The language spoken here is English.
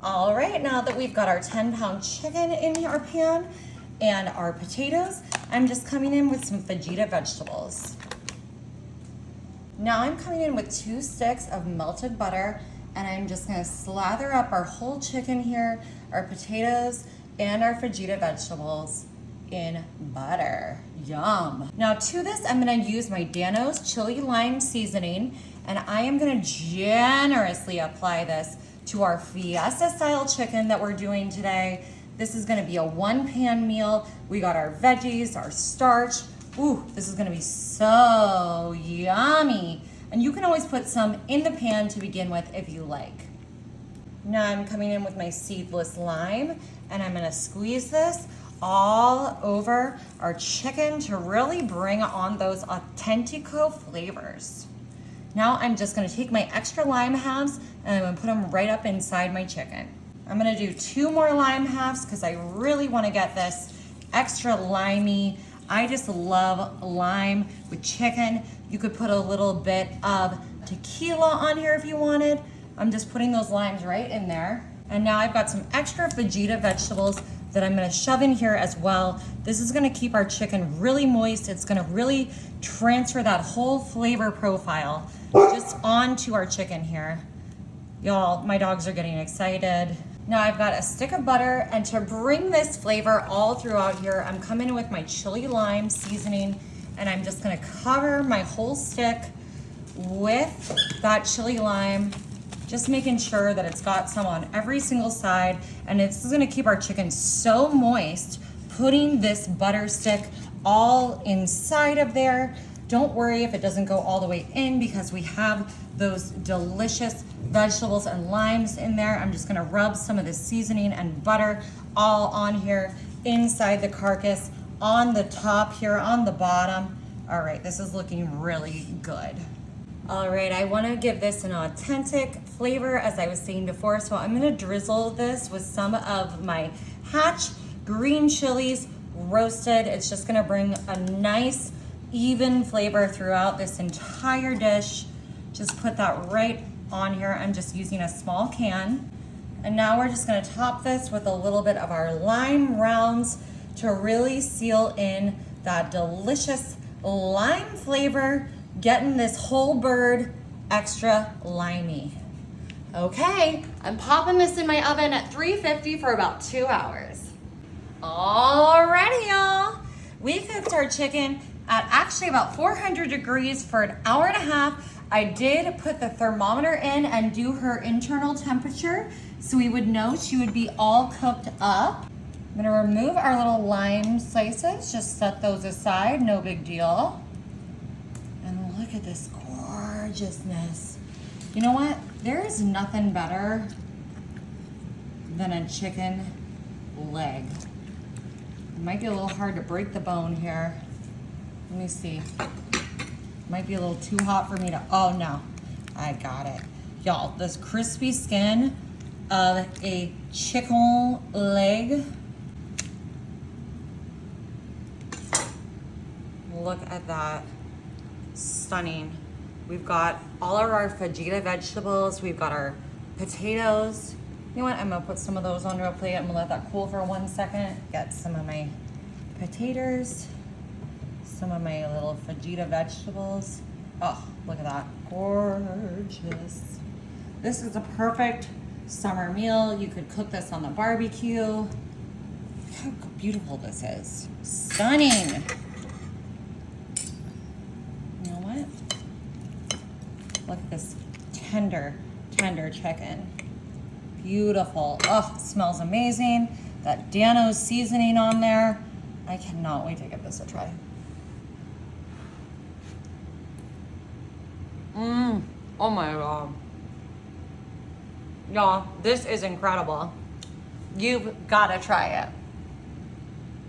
All right, now that we've got our 10-pound chicken in our pan and our potatoes, I'm just coming in with some fajita vegetables. Now I'm coming in with 2 sticks of melted butter, and I'm just gonna slather up our whole chicken here, our potatoes, and our fajita vegetables in butter. Yum. Now to this, I'm gonna use my Dano's chili lime seasoning, and I am gonna generously apply this to our fiesta style chicken that we're doing today. This is gonna be a 1-pan meal. We got our veggies, our starch. Ooh, this is gonna be so yummy. And you can always put some in the pan to begin with if you like. Now I'm coming in with my seedless lime, and I'm gonna squeeze this all over our chicken to really bring on those authentico flavors. Now I'm just gonna take my extra lime halves and I'm gonna put them right up inside my chicken. I'm gonna do 2 more lime halves because I really wanna get this extra limey. I just love lime with chicken. You could put a little bit of tequila on here if you wanted. I'm just putting those limes right in there. And now I've got some extra fajita vegetables that I'm gonna shove in here as well. This is gonna keep our chicken really moist. It's gonna really transfer that whole flavor profile just onto our chicken here. Y'all, my dogs are getting excited. Now I've got a stick of butter, and to bring this flavor all throughout here, I'm coming in with my chili lime seasoning, and I'm just gonna cover my whole stick with that chili lime, just making sure that it's got some on every single side. And this is gonna keep our chicken so moist, putting this butter stick all inside of there. Don't worry if it doesn't go all the way in, because we have those delicious vegetables and limes in there. I'm just gonna rub some of the seasoning and butter all on here, inside the carcass, on the top here, on the bottom. All right, this is looking really good. All right, I wanna give this an authentic flavor, as I was saying before, so I'm gonna drizzle this with some of my Hatch green chilies roasted. It's just gonna bring a nice, even flavor throughout this entire dish. Just put that right on here. I'm just using a small can. And now we're just gonna top this with a little bit of our lime rounds to really seal in that delicious lime flavor, getting this whole bird extra limey. Okay, I'm popping this in my oven at 350 for about 2 hours. Alrighty, y'all. We cooked our chicken at actually about 400 degrees for an hour and a half. I did put the thermometer in and do her internal temperature so we would know she would be all cooked up. I'm gonna remove our little lime slices, just set those aside, no big deal. And look at this gorgeousness. You know what? There is nothing better than a chicken leg. It might be a little hard to break the bone here. Let me see. Might be a little too hot for me to, oh no, I got it. Y'all, this crispy skin of a chicken leg. Look at that, stunning. We've got all of our fajita vegetables. We've got our potatoes. You know what, I'm gonna put some of those onto a plate. I'm gonna let that cool for 1 second. Get some of my potatoes, some of my little fajita vegetables. Oh, look at that, gorgeous. This is a perfect summer meal. You could cook this on the barbecue. Look how beautiful this is, stunning. You know what? Look at this tender, tender chicken. Beautiful. Oh, it smells amazing. That Dano's seasoning on there. I cannot wait to give this a try. Oh my God. Y'all, this is incredible. You've got to try it.